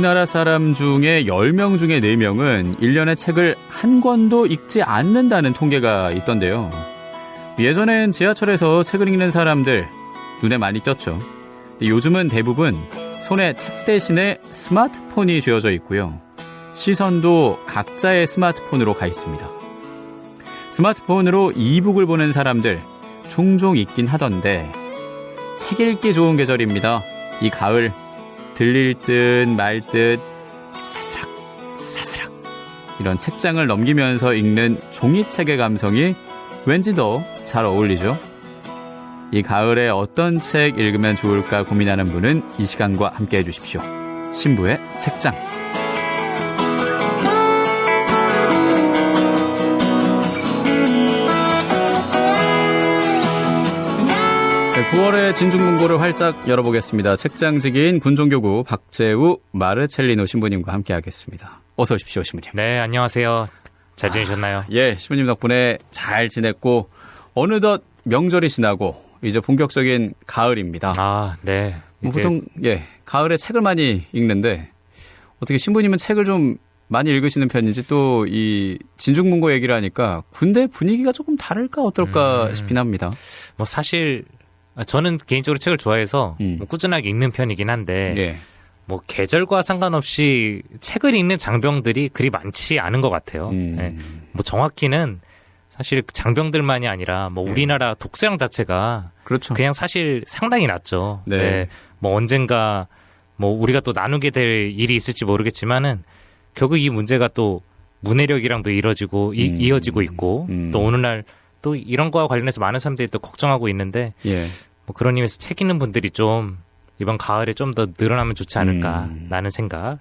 우리나라 사람 중에 10명 중에 4명은 1년에 책을 한 권도 읽지 않는다는 통계가 있던데요. 예전엔 지하철에서 책을 읽는 사람들 눈에 많이 띄었죠. 요즘은 대부분 손에 책 대신에 스마트폰이 쥐어져 있고요. 시선도 각자의 스마트폰으로 가 있습니다. 스마트폰으로 이북을 보는 사람들 종종 있긴 하던데 책 읽기 좋은 계절입니다. 이 가을 들릴 듯 말 듯 사스락 사스락 이런 책장을 넘기면서 읽는 종이책의 감성이 왠지 더 잘 어울리죠. 이 가을에 어떤 책 읽으면 좋을까 고민하는 분은 이 시간과 함께 해주십시오. 신부의 책장. 9월의 진중문고를 활짝 열어보겠습니다. 책장지기인 군종교구 박재우 마르첼리노 신부님과 함께하겠습니다. 어서 오십시오, 신부님. 네, 안녕하세요. 잘 지내셨나요? 예, 신부님 덕분에 잘 지냈고 어느덧 명절이 지나고 이제 본격적인 가을입니다. 아, 네. 보통 가을에 책을 많이 읽는데 어떻게 신부님은 책을 좀 많이 읽으시는 편인지 또 이 진중문고 얘기를 하니까 군대 분위기가 조금 다를까 어떨까 싶긴 합니다. 뭐 사실 저는 개인적으로 책을 좋아해서 뭐 꾸준하게 읽는 편이긴 한데 예. 뭐 계절과 상관없이 책을 읽는 장병들이 그리 많지 않은 것 같아요. 네. 뭐 정확히는 사실 장병들만이 아니라 뭐 우리나라 독서량 자체가 그렇죠. 그냥 사실 상당히 낮죠. 네. 네. 뭐 언젠가 뭐 우리가 또 나누게 될 일이 있을지 모르겠지만은 결국 이 문제가 또 문해력이랑도 이어지고 있고 또 어느 날 또 이런 거와 관련해서 많은 사람들이 또 걱정하고 있는데 뭐 그런 의미에서 책 읽는 분들이 좀 이번 가을에 좀 더 늘어나면 좋지 않을까라는 생각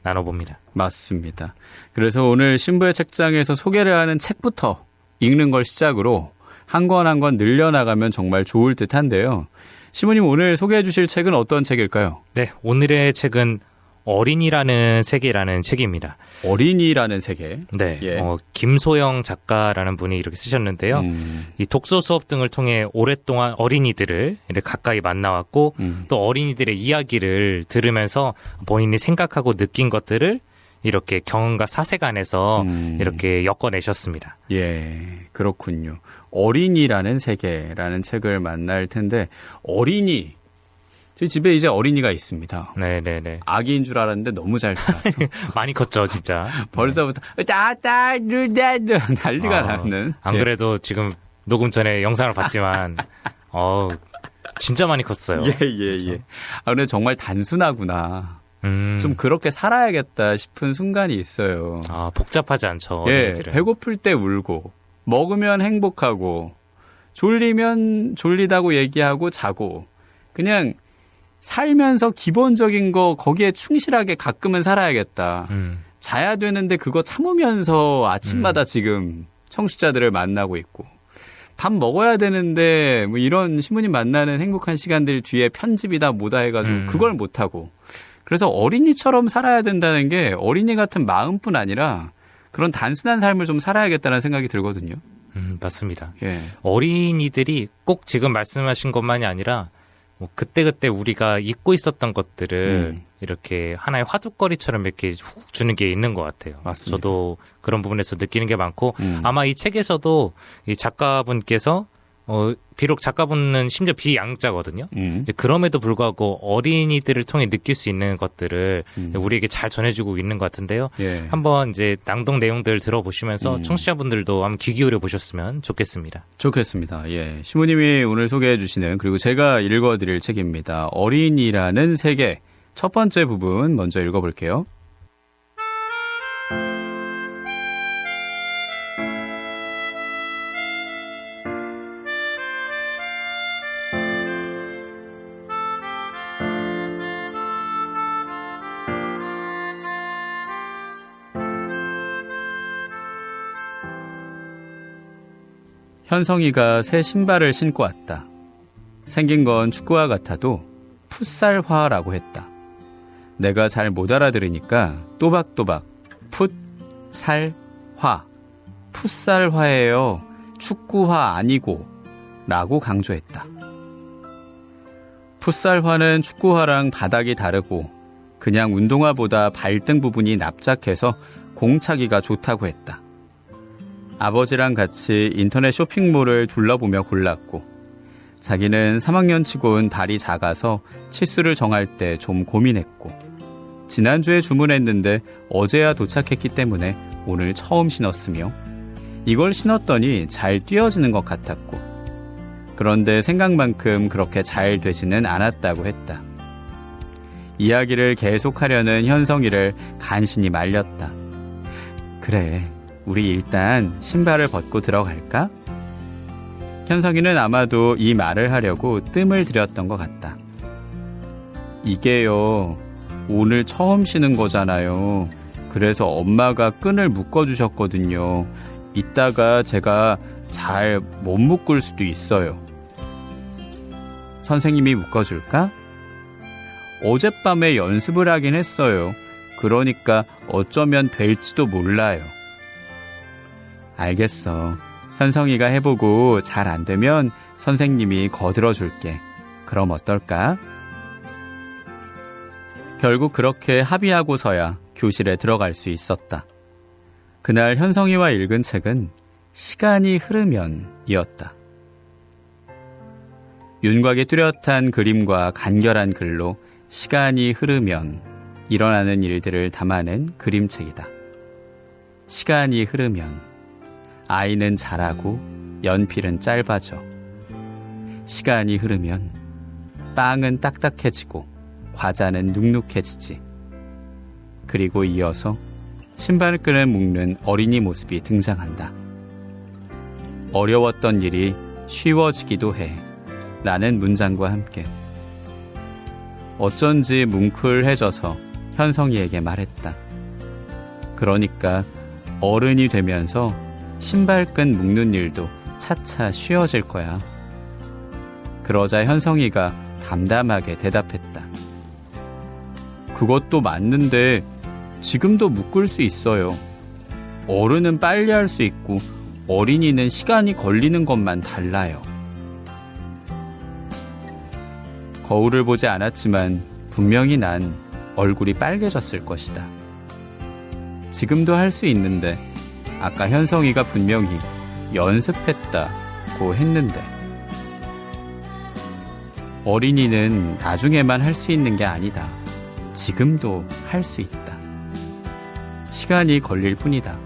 나눠봅니다. 맞습니다. 그래서 오늘 신부의 책장에서 소개를 하는 책부터 읽는 걸 시작으로 한 권 한 권 늘려나가면 정말 좋을 듯한데요. 신부님 오늘 소개해 주실 책은 어떤 책일까요? 네, 오늘의 책은 어린이라는 세계라는 책입니다. 어린이라는 세계. 네, 예. 김소영 작가라는 분이 이렇게 쓰셨는데요. 이 독서 수업 등을 통해 오랫동안 어린이들을 이렇게 가까이 만나왔고 또 어린이들의 이야기를 들으면서 본인이 생각하고 느낀 것들을 이렇게 경험과 사색안에서 이렇게 엮어내셨습니다. 예, 그렇군요. 어린이라는 세계라는 책을 만날 텐데 어린이. 저희 집에 이제 어린이가 있습니다. 네네네. 아기인 줄 알았는데 너무 잘 자랐어. 많이 컸죠, 진짜. 벌써부터 난리가 나는. 안 그래도 지금 녹음 전에 영상을 봤지만 진짜 많이 컸어요. 예. 그렇죠? 근데 정말 단순하구나. 좀 그렇게 살아야겠다 싶은 순간이 있어요. 복잡하지 않죠. 예, 어린이들은. 배고플 때 울고 먹으면 행복하고 졸리면 졸리다고 얘기하고 자고 그냥 살면서 기본적인 거 거기에 충실하게 가끔은 살아야겠다. 자야 되는데 그거 참으면서 아침마다 지금 청취자들을 만나고 있고 밥 먹어야 되는데 뭐 이런 신부님 만나는 행복한 시간들 뒤에 편집이다 뭐다 해가지고 그걸 못하고 그래서 어린이처럼 살아야 된다는 게 어린이 같은 마음뿐 아니라 그런 단순한 삶을 좀 살아야겠다는 생각이 들거든요. 맞습니다. 예. 어린이들이 꼭 지금 말씀하신 것만이 아니라 뭐 그때그때 우리가 잊고 있었던 것들을 이렇게 하나의 화두거리처럼 이렇게 훅 주는 게 있는 것 같아요. 맞습니다. 저도 그런 부분에서 느끼는 게 많고 아마 이 책에서도 이 작가분께서 비록 작가분은 심지어 비양자거든요. 이제 그럼에도 불구하고 어린이들을 통해 느낄 수 있는 것들을 우리에게 잘 전해주고 있는 것 같은데요. 예. 한번 이제 낭독 내용들 들어보시면서 청취자분들도 한번 귀 기울여 보셨으면 좋겠습니다. 좋겠습니다. 예. 신부님이 오늘 소개해 주시는 그리고 제가 읽어드릴 책입니다. 어린이라는 세계. 첫 번째 부분 먼저 읽어볼게요. 현성이가 새 신발을 신고 왔다. 생긴 건 축구화 같아도 풋살화라고 했다. 내가 잘 못 알아들으니까 또박또박 풋살화, 풋살화예요. 축구화 아니고 라고 강조했다. 풋살화는 축구화랑 바닥이 다르고 그냥 운동화보다 발등 부분이 납작해서 공차기가 좋다고 했다. 아버지랑 같이 인터넷 쇼핑몰을 둘러보며 골랐고 자기는 3학년 치곤 발이 작아서 치수를 정할 때 좀 고민했고 지난주에 주문했는데 어제야 도착했기 때문에 오늘 처음 신었으며 이걸 신었더니 잘 뛰어지는 것 같았고 그런데 생각만큼 그렇게 잘 되지는 않았다고 했다. 이야기를 계속하려는 현성이를 간신히 말렸다. 그래, 우리 일단 신발을 벗고 들어갈까? 현성이는 아마도 이 말을 하려고 뜸을 들였던 것 같다. 이게요, 오늘 처음 신은 거잖아요. 그래서 엄마가 끈을 묶어주셨거든요. 이따가 제가 잘 못 묶을 수도 있어요. 선생님이 묶어줄까? 어젯밤에 연습을 하긴 했어요. 그러니까 어쩌면 될지도 몰라요. 알겠어. 현성이가 해보고 잘 안 되면 선생님이 거들어줄게. 그럼 어떨까? 결국 그렇게 합의하고서야 교실에 들어갈 수 있었다. 그날 현성이와 읽은 책은 시간이 흐르면 이었다. 윤곽이 뚜렷한 그림과 간결한 글로 시간이 흐르면 일어나는 일들을 담아낸 그림책이다. 시간이 흐르면 아이는 자라고 연필은 짧아져. 시간이 흐르면 빵은 딱딱해지고 과자는 눅눅해지지. 그리고 이어서 신발끈을 묶는 어린이 모습이 등장한다. 어려웠던 일이 쉬워지기도 해 라는 문장과 함께 어쩐지 뭉클해져서 현성이에게 말했다. 그러니까 어른이 되면서 신발끈 묶는 일도 차차 쉬워질 거야. 그러자 현성이가 담담하게 대답했다. 그것도 맞는데 지금도 묶을 수 있어요. 어른은 빨리 할 수 있고 어린이는 시간이 걸리는 것만 달라요. 거울을 보지 않았지만 분명히 난 얼굴이 빨개졌을 것이다. 지금도 할 수 있는데 아까 현성이가 분명히 연습했다고 했는데 어린이는 나중에만 할 수 있는 게 아니다. 지금도 할 수 있다. 시간이 걸릴 뿐이다.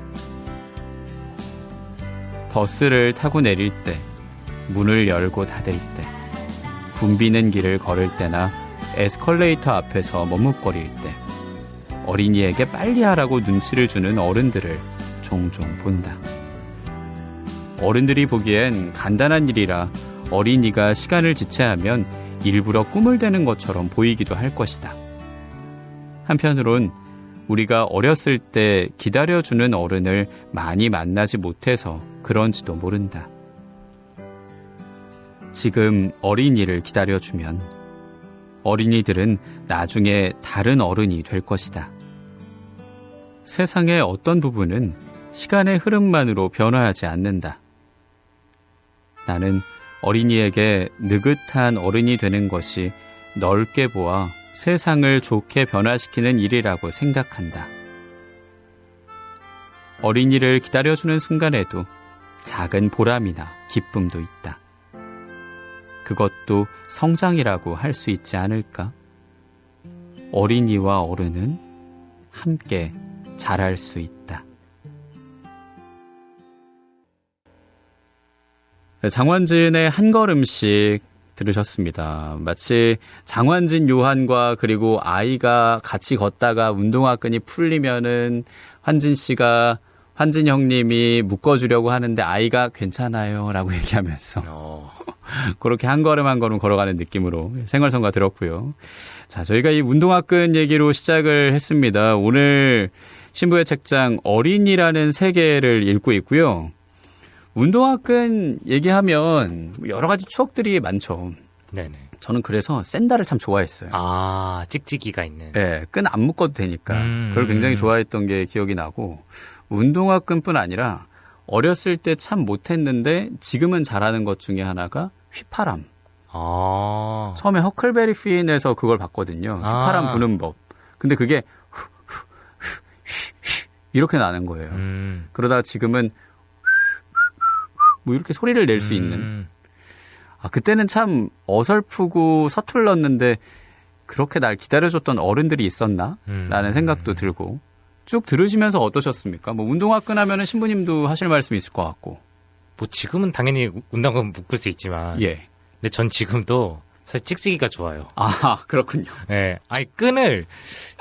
버스를 타고 내릴 때, 문을 열고 닫을 때, 붐비는 길을 걸을 때나 에스컬레이터 앞에서 머뭇거릴 때 어린이에게 빨리 하라고 눈치를 주는 어른들을 종종 본다. 어른들이 보기엔 간단한 일이라 어린이가 시간을 지체하면 일부러 꿈을 대는 것처럼 보이기도 할 것이다. 한편으론 우리가 어렸을 때 기다려주는 어른을 많이 만나지 못해서 그런지도 모른다. 지금 어린이를 기다려주면 어린이들은 나중에 다른 어른이 될 것이다. 세상의 어떤 부분은 시간의 흐름만으로 변화하지 않는다. 나는 어린이에게 느긋한 어른이 되는 것이 넓게 보아 세상을 좋게 변화시키는 일이라고 생각한다. 어린이를 기다려주는 순간에도 작은 보람이나 기쁨도 있다. 그것도 성장이라고 할 수 있지 않을까? 어린이와 어른은 함께 자랄 수 있다. 장완진의 한 걸음씩 들으셨습니다. 마치 장완진 요한과 그리고 아이가 같이 걷다가 운동화끈이 풀리면은 환진 형님이 묶어주려고 하는데 아이가 괜찮아요 라고 얘기하면서 그렇게 한 걸음 한 걸음 걸어가는 느낌으로 생활성가 들었고요. 자, 저희가 이 운동화끈 얘기로 시작을 했습니다. 오늘 신부의 책장 어린이라는 세계를 읽고 있고요. 운동화끈 얘기하면 여러 가지 추억들이 많죠. 네네. 저는 그래서 샌들을 참 좋아했어요. 아, 찍찍이가 있는. 네, 끈 안 묶어도 되니까 그걸 굉장히 좋아했던 게 기억이 나고 운동화끈뿐 아니라 어렸을 때 참 못했는데 지금은 잘하는 것 중에 하나가 휘파람. 아. 처음에 허클베리 핀에서 그걸 봤거든요. 휘파람 부는 법. 근데 그게 이렇게 나는 거예요. 그러다가 지금은 뭐 이렇게 소리를 낼 수 있는. 그때는 참 어설프고 서툴렀는데 그렇게 날 기다려줬던 어른들이 있었나? 라는 생각도 들고. 쭉 들으시면서 어떠셨습니까? 뭐 운동화 끈하면은 신부님도 하실 말씀이 있을 것 같고. 뭐 지금은 당연히 운동화 묶을 수 있지만. 예. 근데 전 지금도 사실 찍찍이가 좋아요. 아, 그렇군요. 예. 아니, 끈을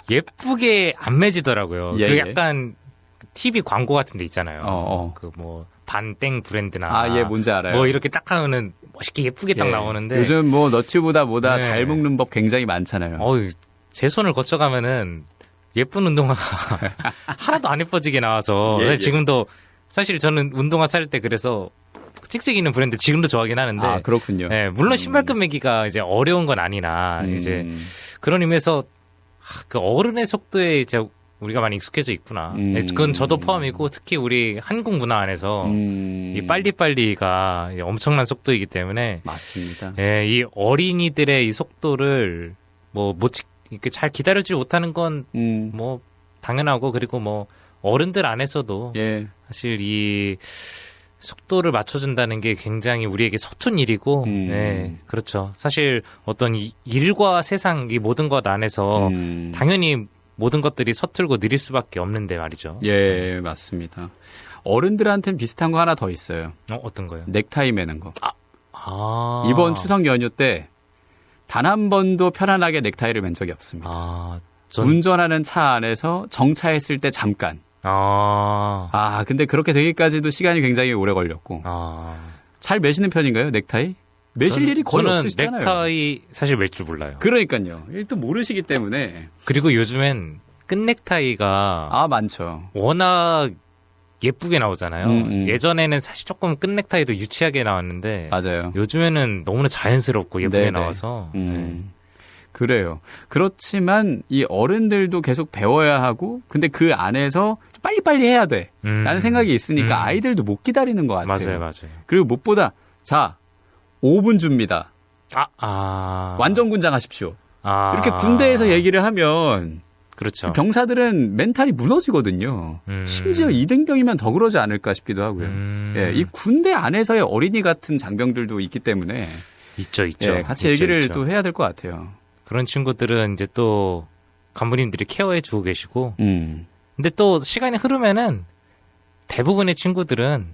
예쁘게 안 매지더라고요. 예, 그 예. 약간 TV 광고 같은 데 있잖아요. 어. 그 뭐 반땡 브랜드나. 예, 뭔지 알아요. 뭐 이렇게 딱 하면은 멋있게 예쁘게 딱 예. 나오는데. 요즘 뭐 너튜브다 뭐다 네. 잘 묶는 법 굉장히 많잖아요. 제 손을 거쳐가면은 예쁜 운동화가 하나도 안 예뻐지게 나와서. 예, 예. 지금도 사실 저는 운동화 살 때 그래서 찍찍이 있는 브랜드 지금도 좋아하긴 하는데. 그렇군요. 네, 물론 신발끈 매기가 이제 어려운 건 아니나 이제 그런 의미에서 그 어른의 속도에 이제 우리가 많이 익숙해져 있구나. 그건 저도 포함이고 특히 우리 한국 문화 안에서 이 빨리빨리가 엄청난 속도이기 때문에 맞습니다. 예, 이 어린이들의 이 속도를 이렇게 잘 기다려주지 못하는 건 뭐 당연하고 그리고 뭐 어른들 안에서도 예. 사실 이 속도를 맞춰준다는 게 굉장히 우리에게 서툰 일이고, 네, 그렇죠. 사실 어떤 일과 세상 이 모든 것 안에서 당연히 모든 것들이 서툴고 느릴 수밖에 없는데 말이죠. 예, 맞습니다. 어른들한테는 비슷한 거 하나 더 있어요. 어떤 거요? 넥타이 매는 거. 아. 이번 추석 연휴 때 단 한 번도 편안하게 넥타이를 맨 적이 없습니다. 운전하는 차 안에서 정차했을 때 잠깐. 근데 그렇게 되기까지도 시간이 굉장히 오래 걸렸고. 잘 매시는 편인가요, 넥타이? 매실 일이 거의 없으시잖아요. 저는 넥타이 사실 맬 줄 몰라요. 그러니까요. 또 모르시기 때문에. 그리고 요즘엔 끈 넥타이가 많죠. 워낙 예쁘게 나오잖아요. 예전에는 사실 조금 끈 넥타이도 유치하게 나왔는데 맞아요. 요즘에는 너무나 자연스럽고 예쁘게 네네. 나와서 그래요. 그렇지만 이 어른들도 계속 배워야 하고 근데 그 안에서 빨리빨리 해야 돼 라는 생각이 있으니까 아이들도 못 기다리는 것 같아요. 맞아요. 그리고 무엇보다 5분 줍니다. 완전 군장하십시오. 이렇게 군대에서 얘기를 하면 그렇죠. 병사들은 멘탈이 무너지거든요. 심지어 2등병이면 더 그러지 않을까 싶기도 하고요. 예, 이 군대 안에서의 어린이 같은 장병들도 있기 때문에 있죠. 예, 같이 얘기를 또 해야 될 것 같아요. 그런 친구들은 이제 또 간부님들이 케어해 주고 계시고 근데 또 시간이 흐르면은 대부분의 친구들은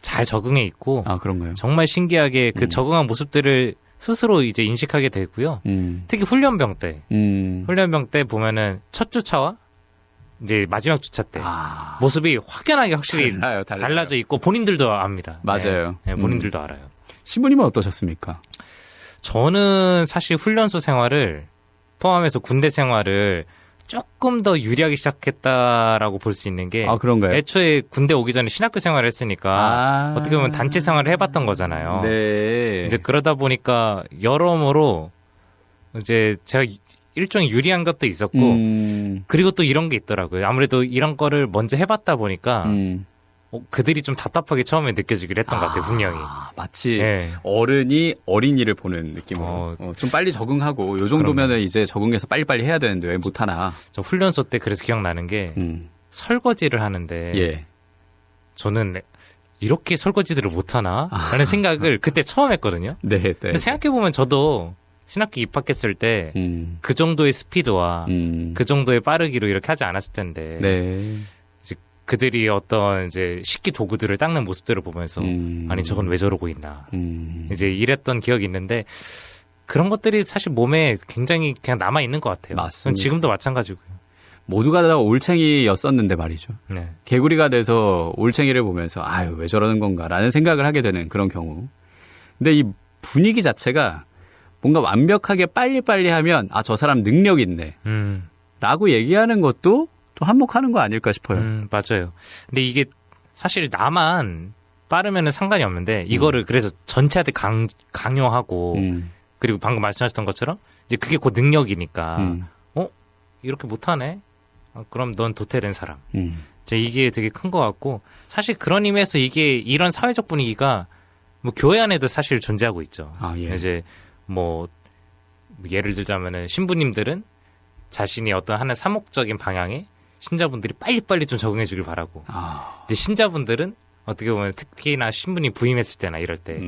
잘 적응해 있고 그런가요? 정말 신기하게 그 적응한 모습들을 스스로 이제 인식하게 되고요. 특히 훈련병 때 보면은 첫 주차와 이제 마지막 주차 때 모습이 확연하게 확실히 달라져 있고 본인들도 압니다. 맞아요. 네, 본인들도 알아요. 신부님은 어떠셨습니까? 저는 사실 훈련소 생활을 포함해서 군대 생활을 조금 더 유리하게 시작했다라고 볼 수 있는 게 그런가요? 애초에 군대 오기 전에 신학교 생활을 했으니까 어떻게 보면 단체 생활을 해봤던 거잖아요. 네. 이제 그러다 보니까 여러모로 이제 제가 일종의 유리한 것도 있었고 그리고 또 이런 게 있더라고요. 아무래도 이런 거를 먼저 해봤다 보니까 그들이 좀 답답하게 처음에 느껴지기로 했던 것 같아요. 분명히. 마치 어른이 어린이를 보는 느낌으로 좀 빨리 적응하고 요 정도면은 이제 적응해서 빨리빨리 해야 되는데 왜 못하나. 저 훈련소 때 그래서 기억나는 게 설거지를 하는데 저는 이렇게 설거지들을 못하나? 라는 생각을 그때 처음 했거든요. 네. 근데 생각해보면 저도 신학교 입학했을 때 그 정도의 스피드와 그 정도의 빠르기로 이렇게 하지 않았을 텐데 이제 그들이 어떤 이제 식기 도구들을 닦는 모습들을 보면서 아니 저건 왜 저러고 있나 이제 이랬던 기억이 있는데 그런 것들이 사실 몸에 굉장히 그냥 남아있는 것 같아요. 맞습니다. 지금도 마찬가지고요. 모두가 다 올챙이였었는데 말이죠. 네. 개구리가 돼서 올챙이를 보면서 왜 저러는 건가라는 생각을 하게 되는 그런 경우. 근데 이 분위기 자체가 뭔가 완벽하게 빨리빨리 하면 저 사람 능력 있네 라고 얘기하는 것도 또 한몫하는 거 아닐까 싶어요. 맞아요. 근데 이게 사실 나만 빠르면은 상관이 없는데 이거를 그래서 전체한테 강요하고 그리고 방금 말씀하셨던 것처럼 이제 그게 곧 능력이니까 이렇게 못하네? 그럼 넌 도태된 사람. 이제 이게 되게 큰 것 같고 사실 그런 의미에서 이게 이런 사회적 분위기가 뭐 교회 안에도 사실 존재하고 있죠. 이제 뭐 예를 들자면은 신부님들은 자신이 어떤 하는 사목적인 방향에 신자분들이 빨리빨리 좀 적응해 주길 바라고. 근데 신자분들은 어떻게 보면 특히나 신분이 부임했을 때나 이럴 때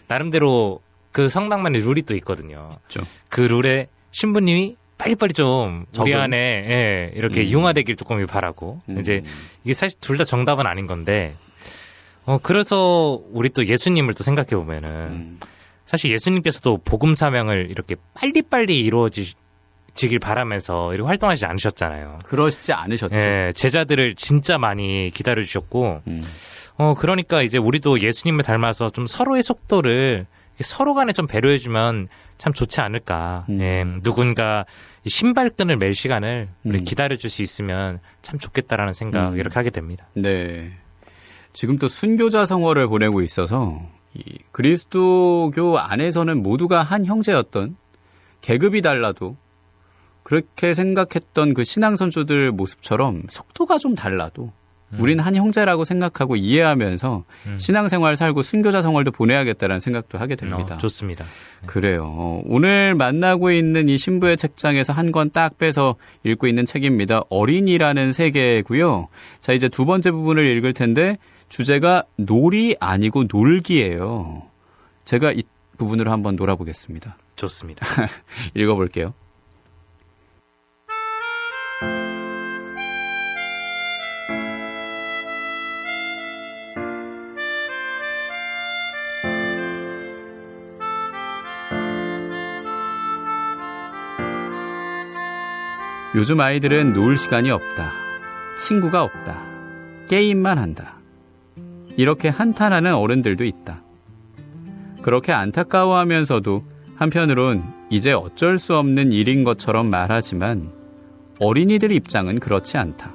나름대로 그 성당만의 룰이 또 있거든요. 그렇죠. 그 룰에 신부님이 빨리빨리 좀 우리 안에 예, 이렇게 융화되길 조금 바라고. 이제 이게 사실 둘 다 정답은 아닌 건데 그래서 우리 또 예수님을 또 생각해 보면은 사실 예수님께서도 복음 사명을 이렇게 빨리빨리 이루어지길 바라면서 이렇게 활동하지 않으셨잖아요. 그러시지 않으셨죠. 예, 제자들을 진짜 많이 기다려 주셨고 그러니까 이제 우리도 예수님을 닮아서 좀 서로의 속도를 서로 간에 좀 배려해주면 참 좋지 않을까. 예, 누군가 신발끈을 맬 시간을 우리 기다려줄 수 있으면 참 좋겠다라는 생각 이렇게 하게 됩니다. 네. 지금 또 순교자 성월을 보내고 있어서 이 그리스도교 안에서는 모두가 한 형제였던 계급이 달라도 그렇게 생각했던 그 신앙선조들 모습처럼 속도가 좀 달라도 우린 한 형제라고 생각하고 이해하면서 신앙생활 살고 순교자 생활도 보내야겠다는 생각도 하게 됩니다. 좋습니다. 그래요. 오늘 만나고 있는 이 신부의 책장에서 한 권 딱 빼서 읽고 있는 책입니다. 어린이라는 세계고요. 자, 이제 두 번째 부분을 읽을 텐데 주제가 놀이 아니고 놀기예요. 제가 이 부분으로 한번 놀아보겠습니다. 좋습니다. 읽어볼게요. 요즘 아이들은 놀 시간이 없다. 친구가 없다. 게임만 한다. 이렇게 한탄하는 어른들도 있다. 그렇게 안타까워하면서도 한편으론 이제 어쩔 수 없는 일인 것처럼 말하지만 어린이들 입장은 그렇지 않다.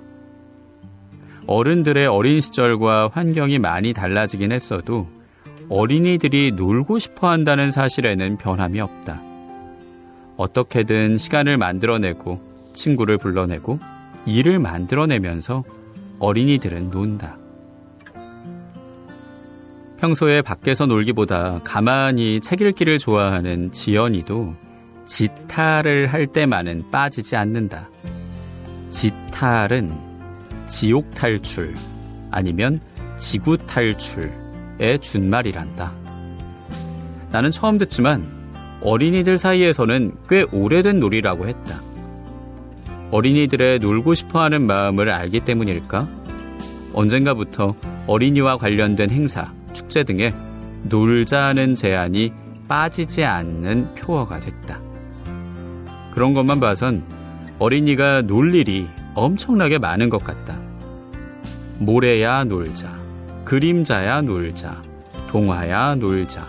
어른들의 어린 시절과 환경이 많이 달라지긴 했어도 어린이들이 놀고 싶어 한다는 사실에는 변함이 없다. 어떻게든 시간을 만들어내고 친구를 불러내고 일을 만들어내면서 어린이들은 논다. 평소에 밖에서 놀기보다 가만히 책 읽기를 좋아하는 지연이도 지탈을 할 때만은 빠지지 않는다. 지탈은 지옥 탈출 아니면 지구 탈출의 준말이란다. 나는 처음 듣지만 어린이들 사이에서는 꽤 오래된 놀이라고 했다. 어린이들의 놀고 싶어하는 마음을 알기 때문일까? 언젠가부터 어린이와 관련된 행사, 축제 등에 놀자는 제안이 빠지지 않는 표어가 됐다. 그런 것만 봐선 어린이가 놀 일이 엄청나게 많은 것 같다. 모래야 놀자, 그림자야 놀자, 동화야 놀자,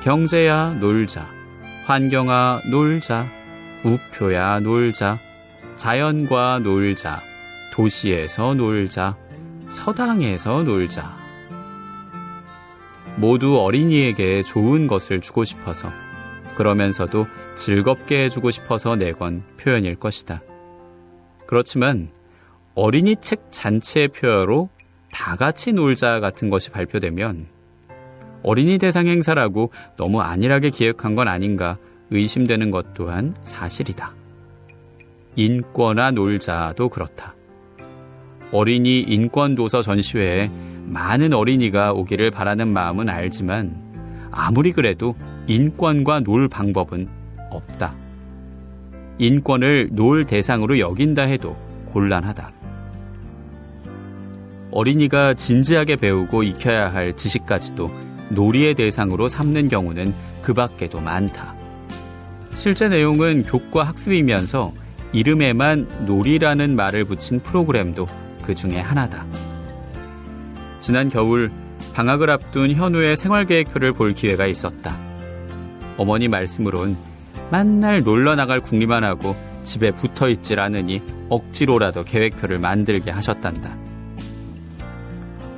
경제야 놀자, 환경아 놀자, 우표야 놀자, 자연과 놀자, 도시에서 놀자, 서당에서 놀자. 모두 어린이에게 좋은 것을 주고 싶어서, 그러면서도 즐겁게 해주고 싶어서 내건 표현일 것이다. 그렇지만 어린이 책 잔치의 표어로 다 같이 놀자 같은 것이 발표되면 어린이 대상 행사라고 너무 안일하게 기획한 건 아닌가 의심되는 것 또한 사실이다. 인권아 놀자도 그렇다. 어린이 인권도서 전시회에 많은 어린이가 오기를 바라는 마음은 알지만 아무리 그래도 인권과 놀 방법은 없다. 인권을 놀 대상으로 여긴다 해도 곤란하다. 어린이가 진지하게 배우고 익혀야 할 지식까지도 놀이의 대상으로 삼는 경우는 그 밖에도 많다. 실제 내용은 교과 학습이면서 이름에만 놀이라는 말을 붙인 프로그램도 그 중에 하나다. 지난 겨울 방학을 앞둔 현우의 생활계획표를 볼 기회가 있었다. 어머니 말씀으론 맨날 놀러 나갈 궁리만 하고 집에 붙어있질 않으니 억지로라도 계획표를 만들게 하셨단다.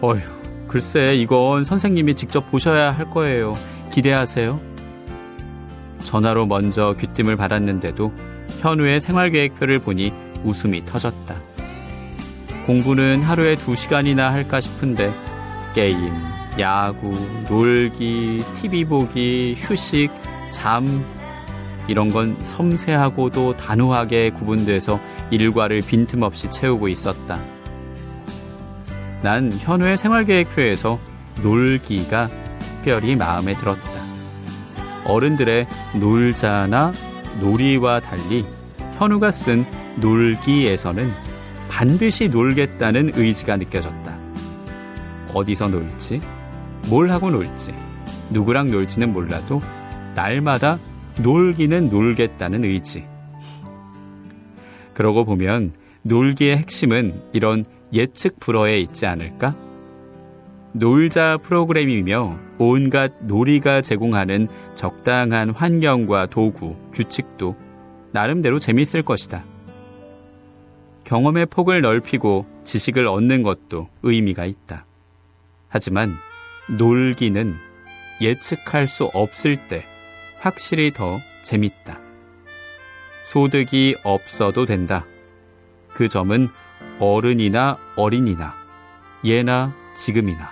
어휴, 글쎄 이건 선생님이 직접 보셔야 할 거예요. 기대하세요. 전화로 먼저 귀띔을 받았는데도 현우의 생활계획표를 보니 웃음이 터졌다. 공부는 하루에 2시간이나 할까 싶은데 게임, 야구, 놀기, TV 보기, 휴식, 잠 이런 건 섬세하고도 단호하게 구분돼서 일과를 빈틈없이 채우고 있었다. 난 현우의 생활계획표에서 놀기가 특별히 마음에 들었다. 어른들의 놀자나 놀이와 달리 현우가 쓴 놀기에서는 반드시 놀겠다는 의지가 느껴졌다. 어디서 놀지, 뭘 하고 놀지, 누구랑 놀지는 몰라도 날마다 놀기는 놀겠다는 의지. 그러고 보면 놀기의 핵심은 이런 예측 불허에 있지 않을까? 놀자 프로그램이며 온갖 놀이가 제공하는 적당한 환경과 도구, 규칙도 나름대로 재밌을 것이다. 경험의 폭을 넓히고 지식을 얻는 것도 의미가 있다. 하지만 놀기는 예측할 수 없을 때 확실히 더 재밌다. 소득이 없어도 된다. 그 점은 어른이나 어린이나 예나 지금이나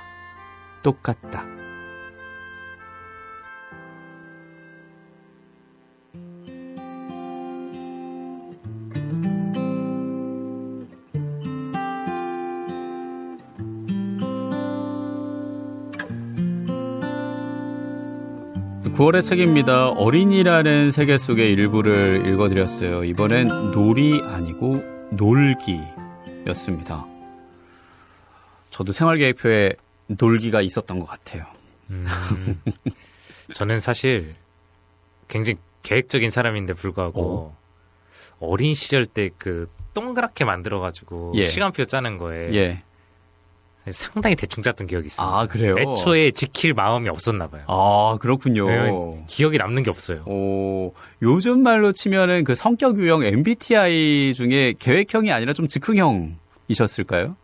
똑같다. (9월의) 책입니다. 어린이라는 세계 속의 일부를 읽어드렸어요. 이번엔 놀이 아니고 놀기였습니다. 저도 생활계획표에 놀기가 있었던 것 같아요. 저는 사실 굉장히 계획적인 사람인데 불구하고 어린 시절 때 그 동그랗게 만들어가지고 예. 시간표 짜는 거에 예. 상당히 대충 짰던 기억이 있어요. 아, 그래요? 애초에 지킬 마음이 없었나 봐요. 아, 그렇군요. 네, 기억이 남는 게 없어요. 요즘 말로 치면은 그 성격 유형 MBTI 중에 계획형이 아니라 좀 즉흥형이셨을까요?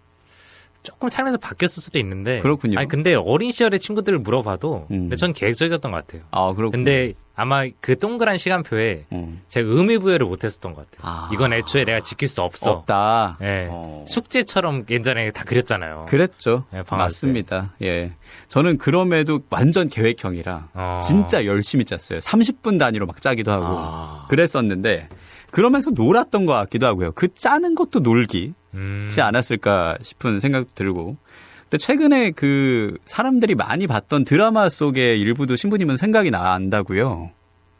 조금 살면서 바뀌었을 수도 있는데. 그렇군요. 아니 근데 어린 시절의 친구들을 물어봐도 근데 전 계획적이었던 것 같아요. 아, 그렇군요. 근데 아마 그 동그란 시간표에 제가 의미 부여를 못했었던 것 같아요. 아. 이건 애초에 내가 지킬 수 없어. 없다. 예. 숙제처럼 예전에 다 그렸잖아요. 그랬죠. 네, 방학 맞습니다. 예. 저는 그럼에도 완전 계획형이라 진짜 열심히 짰어요. 30분 단위로 막 짜기도 하고 그랬었는데 그러면서 놀았던 것 같기도 하고요. 그 짜는 것도 놀기지 않았을까 싶은 생각도 들고. 근데 최근에 그 사람들이 많이 봤던 드라마 속의 일부도 신부님은 생각이 난다고요.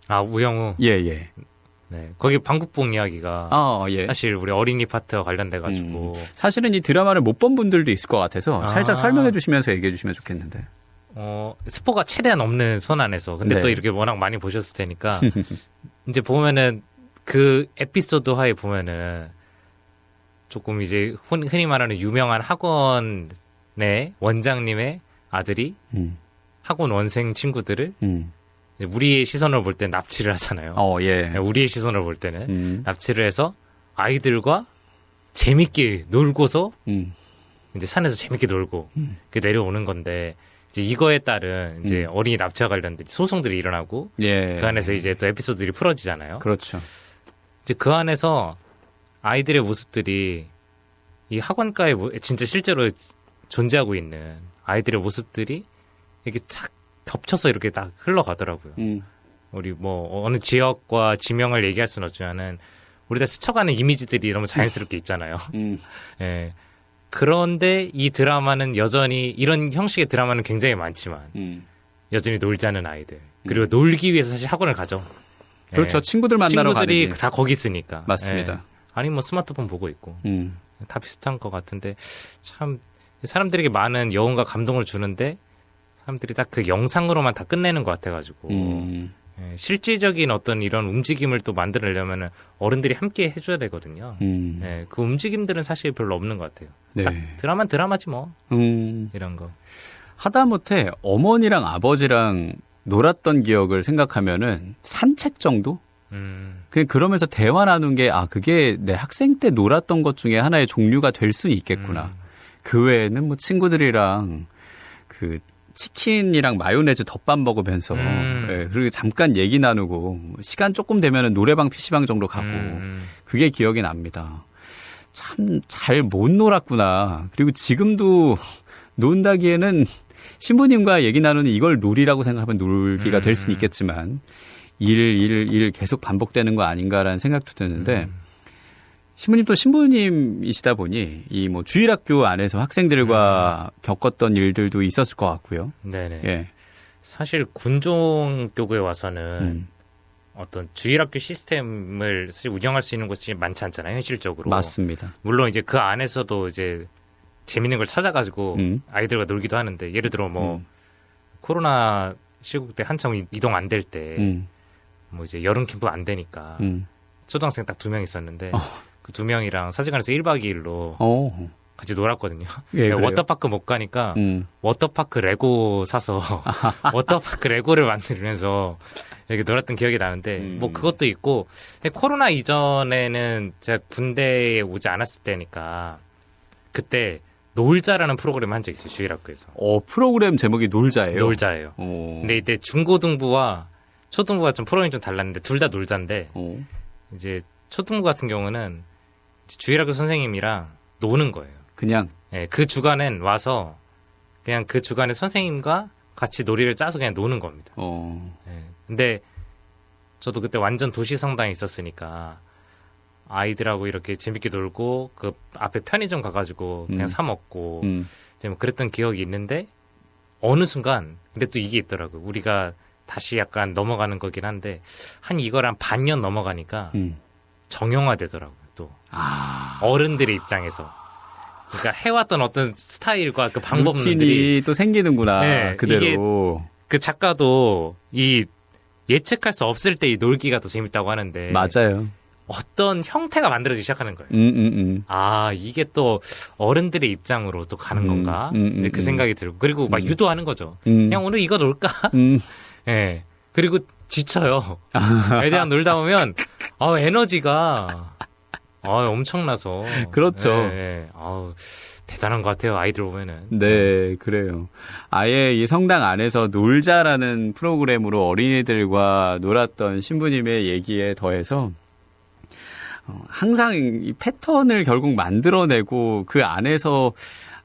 아, 우영우. 예, 예. 네. 거기 방국봉 이야기가 예. 사실 우리 어린이 파트와 관련돼 가지고 사실은 이 드라마를 못 본 분들도 있을 것 같아서 살짝 설명해 주시면서 얘기해 주시면 좋겠는데. 스포가 최대한 없는 선 안에서. 근데 네. 또 이렇게 워낙 많이 보셨을 테니까 이제 보면은 그 에피소드 하에 보면은 조금 이제 흔히 말하는 유명한 학원의 원장님의 아들이 학원 원생 친구들을 이제 우리의 시선을 볼 때 납치를 하잖아요. 예. 우리의 시선을 볼 때는 납치를 해서 아이들과 재밌게 놀고서 이제 산에서 재밌게 놀고 그 내려오는 건데 이제 이거에 따른 이제 어린이 납치와 관련된 소송들이 일어나고 예. 그 안에서 이제 또 에피소드들이 풀어지잖아요. 그렇죠. 이제 그 안에서 아이들의 모습들이 이 학원가에 진짜 실제로 존재하고 있는 아이들의 모습들이 이렇게 탁 겹쳐서 이렇게 딱 흘러가더라고요. 우리 뭐 어느 지역과 지명을 얘기할 수는 없지만은 우리 다 스쳐가는 이미지들이 너무 자연스럽게 있잖아요. 예. 그런데 이 드라마는 여전히 이런 형식의 드라마는 굉장히 많지만 여전히 놀지 않는 아이들 그리고 놀기 위해서 사실 학원을 가죠. 그렇죠. 예. 친구들 만나러 가는 친구들이 길. 다 거기 있으니까. 맞습니다. 예. 아니 뭐 스마트폰 보고 있고 다 비슷한 것 같은데 참 사람들에게 많은 여운과 감동을 주는데 사람들이 딱 그 영상으로만 다 끝내는 것 같아가지고 예, 실질적인 어떤 이런 움직임을 또 만들려면 어른들이 함께 해줘야 되거든요. 예, 그 움직임들은 사실 별로 없는 것 같아요. 네. 드라마는 드라마지 뭐 이런 거. 하다못해 어머니랑 아버지랑 놀았던 기억을 생각하면은 산책 정도? 그냥 그러면서 대화 나눈 게 그게 내 학생 때 놀았던 것 중에 하나의 종류가 될 수는 있겠구나. 그 외에는 뭐 친구들이랑 그 치킨이랑 마요네즈 덮밥 먹으면서 예, 그리고 잠깐 얘기 나누고 시간 조금 되면은 노래방 PC방 정도 가고 그게 기억이 납니다. 참 잘 못 놀았구나. 그리고 지금도 논다기에는 신부님과 얘기 나누는 이걸 놀이라고 생각하면 놀기가 될 수는 있겠지만 일 계속 반복되는 거 아닌가라는 생각도 드는데 신부님 또 신부님이시다 보니 이 뭐 주일학교 안에서 학생들과 겪었던 일들도 있었을 것 같고요. 네네. 예. 사실 군종교구에 와서는 어떤 주일학교 시스템을 사실 운영할 수 있는 곳이 많지 않잖아요, 현실적으로. 맞습니다. 물론 이제 그 안에서도 이제 재밌는 걸 찾아가지고 아이들과 놀기도 하는데, 예를 들어 뭐 코로나 시국 때 한참 이동 안 될 때 뭐 이제 여름 캠프 안 되니까 초등학생 딱 2명 있었는데 그 2명이랑 사직관에서 1박 2일로 같이 놀았거든요. 예, 워터파크 못 가니까 워터파크 레고 사서 워터파크 레고를 만들면서 이렇게 놀았던 기억이 나는데 뭐 그것도 있고, 코로나 이전에는 제가 군대에 오지 않았을 때니까 그때 놀자라는 프로그램을 한 적이 있어요, 주일학교에서. 프로그램 제목이 놀자예요. 놀자예요. 근데 이때 중고등부와 초등부 좀 프로그램이 좀 달랐는데 둘 다 놀자인데 이제 초등부 같은 경우는 주일학교 선생님이랑 노는 거예요. 그냥 네, 그 주간엔 와서 그냥 그 주간에 선생님과 같이 놀이를 짜서 그냥 노는 겁니다. 네, 근데 저도 그때 완전 도시 성당에 있었으니까 아이들하고 이렇게 재밌게 놀고 그 앞에 편의점 가가지고 그냥 사 먹고 이제 뭐 그랬던 기억이 있는데, 어느 순간 근데 또 이게 있더라고요. 우리가 다시 약간 넘어가는 거긴 한데 이걸 한 반년 넘어가니까 정형화되더라고요. 또 어른들의 입장에서. 그러니까 해왔던 어떤 스타일과 그 방법들이 루틴이 또 생기는구나. 네, 그대로. 그 작가도 이 예측할 수 없을 때 이 놀기가 더 재밌다고 하는데, 맞아요. 어떤 형태가 만들어지기 시작하는 거예요. 이게 또 어른들의 입장으로 또 가는 건가? 이제 그 생각이 들고, 그리고 막 유도하는 거죠. 그냥 오늘 이거 놀까? 네. 그리고 지쳐요. 애들이랑 놀다 보면 에너지가 엄청나서. 그렇죠. 네. 대단한 것 같아요, 아이들 보면은. 네, 그래요. 아예 이 성당 안에서 놀자라는 프로그램으로 어린이들과 놀았던 신부님의 얘기에 더해서 항상 이 패턴을 결국 만들어내고 그 안에서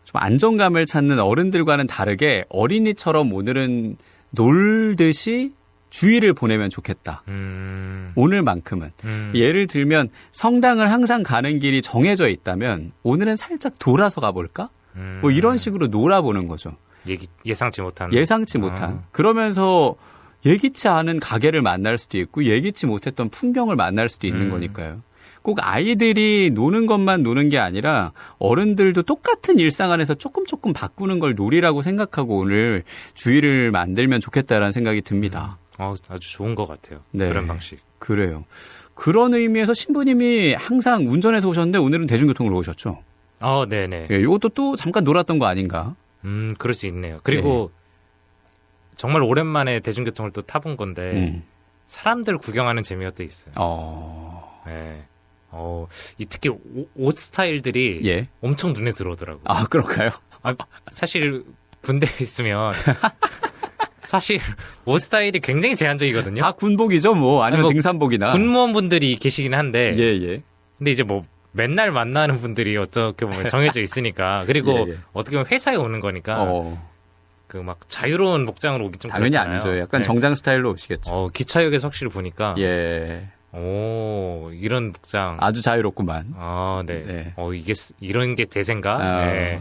좀 안정감을 찾는 어른들과는 다르게 어린이처럼 오늘은 놀듯이 주일을 보내면 좋겠다. 오늘만큼은. 예를 들면 성당을 항상 가는 길이 정해져 있다면 오늘은 살짝 돌아서 가볼까? 뭐 이런 식으로 놀아보는 거죠. 예상치 못한. 그러면서 예기치 않은 가게를 만날 수도 있고 예기치 못했던 풍경을 만날 수도 있는 거니까요. 꼭 아이들이 노는 것만 노는 게 아니라 어른들도 똑같은 일상 안에서 조금 바꾸는 걸 놀이라고 생각하고 오늘 주일을 만들면 좋겠다라는 생각이 듭니다. 아주 좋은 것 같아요. 네. 그런 방식. 그래요. 그런 의미에서 신부님이 항상 운전해서 오셨는데 오늘은 대중교통으로 오셨죠? 네네. 예, 이것도 또 잠깐 놀았던 거 아닌가? 그럴 수 있네요. 그리고 정말 오랜만에 대중교통을 또 타본 건데 사람들 구경하는 재미가 또 있어요. 네. 특히 옷 스타일들이 엄청 눈에 들어오더라고요. 그럴까요? 사실 군대에 있으면 사실 옷 스타일이 굉장히 제한적이거든요. 다 군복이죠, 뭐. 아니면 등산복이나. 군무원분들이 계시긴 한데. 예. 근데 이제 뭐 맨날 만나는 분들이 어떻게 보면 정해져 있으니까. 그리고 어떻게 보면 회사에 오는 거니까. 그 막 자유로운 목장으로 오기 좀 당연히 그렇잖아요. 아니죠. 약간 정장 스타일로 오시겠죠. 기차역에서 확실히 보니까. 이런 목장. 아주 자유롭구만. 네. 이런 게 대세인가? 네.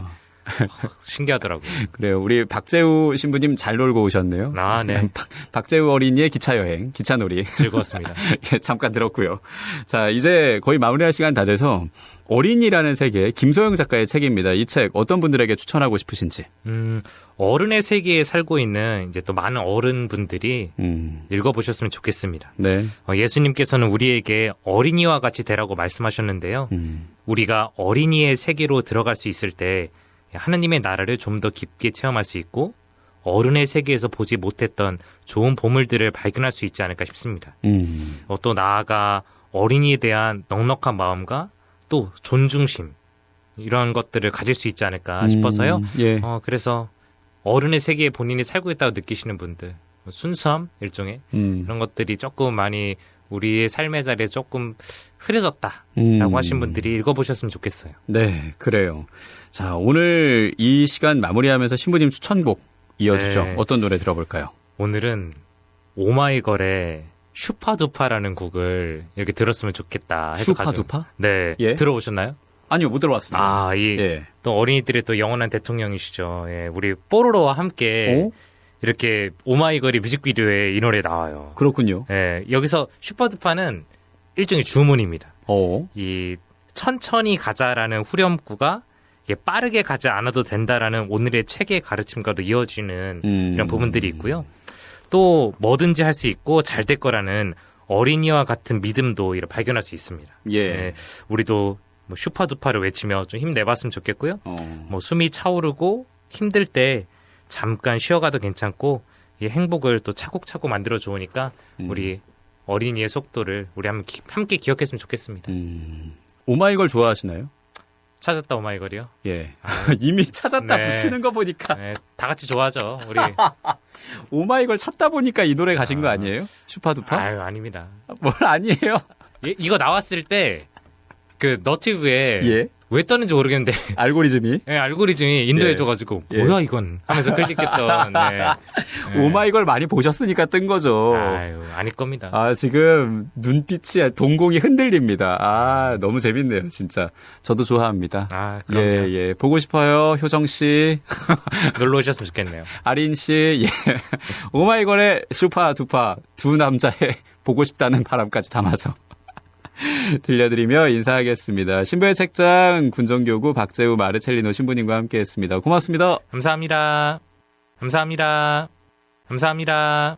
신기하더라고요. 그래요. 우리 박재우 신부님 잘 놀고 오셨네요. 네. 박재우 어린이의 기차여행, 기차놀이. 즐거웠습니다. 잠깐 들었고요. 자, 이제 거의 마무리할 시간 다 돼서 어린이라는 세계, 김소영 작가의 책입니다. 이 책 어떤 분들에게 추천하고 싶으신지. 어른의 세계에 살고 있는 이제 또 많은 어른분들이 읽어보셨으면 좋겠습니다. 네. 예수님께서는 우리에게 어린이와 같이 되라고 말씀하셨는데요. 우리가 어린이의 세계로 들어갈 수 있을 때 하느님의 나라를 좀 더 깊게 체험할 수 있고 어른의 세계에서 보지 못했던 좋은 보물들을 발견할 수 있지 않을까 싶습니다. 또 나아가 어린이에 대한 넉넉한 마음과 또 존중심 이런 것들을 가질 수 있지 않을까 싶어서요. 그래서 어른의 세계에 본인이 살고 있다고 느끼시는 분들, 순수함 일종의 그런 것들이 조금 많이 우리의 삶의 자리에 조금 흐려졌다라고 하신 분들이 읽어보셨으면 좋겠어요. 네, 그래요. 자, 오늘 이 시간 마무리하면서 신부님 추천곡 이어주죠. 어떤 노래 들어볼까요? 오늘은 오마이걸의 슈파두파라는 곡을 이렇게 들었으면 좋겠다 해서 슈파두파? 네. 예? 들어보셨나요? 아니요, 못 들어봤습니다. 예. 또 어린이들의 또 영원한 대통령이시죠. 예, 우리 뽀로로와 함께 이렇게 오마이걸이 뮤직비디오에 이 노래 나와요. 그렇군요. 예, 여기서 슈퍼두파는 일종의 주문입니다. 어. 이 천천히 가자라는 후렴구가 이게 빠르게 가지 않아도 된다라는 오늘의 책의 가르침과도 이어지는 이런 부분들이 있고요. 또 뭐든지 할 수 있고 잘 될 거라는 어린이와 같은 믿음도 이렇게 발견할 수 있습니다. 예. 우리도 뭐 슈퍼두파를 외치며 좀 힘내봤으면 좋겠고요. 어. 뭐 숨이 차오르고 힘들 때 잠깐 쉬어가도 괜찮고 이 행복을 또 차곡차곡 만들어 좋으니까 우리 어린이의 속도를 우리 함께 기억했으면 좋겠습니다. 오마이걸 좋아하시나요? 찾았다 오마이걸이요? 예. 이미 찾았다 네. 붙이는 거 보니까 네, 다 같이 좋아하죠. 우리 오마이걸 찾다 보니까 이 노래 가신 거 아니에요? 슈파두파? 아유 아닙니다. 뭘 아니에요? 이거 나왔을 때 그 너튜브에 예. 왜 떴는지 모르겠는데 알고리즘이 네, 알고리즘이 인도해줘가지고 예. 뭐야 이건 하면서 클릭했던 오마이걸 많이 보셨으니까 뜬 거죠. 아유 아닐 겁니다. 아, 지금 눈빛이 동공이 흔들립니다. 아, 너무 재밌네요, 진짜. 저도 좋아합니다. 아, 그럼요. 예, 예. 보고 싶어요, 효정 씨, 놀러 오셨으면 좋겠네요. 아린 씨, 예. 오마이걸의 슈파두파 두 남자의 보고 싶다는 바람까지 담아서 들려드리며 인사하겠습니다. 신부의 책장 군정교구 박재우 마르첼리노 신부님과 함께했습니다. 고맙습니다. 감사합니다. 감사합니다. 감사합니다.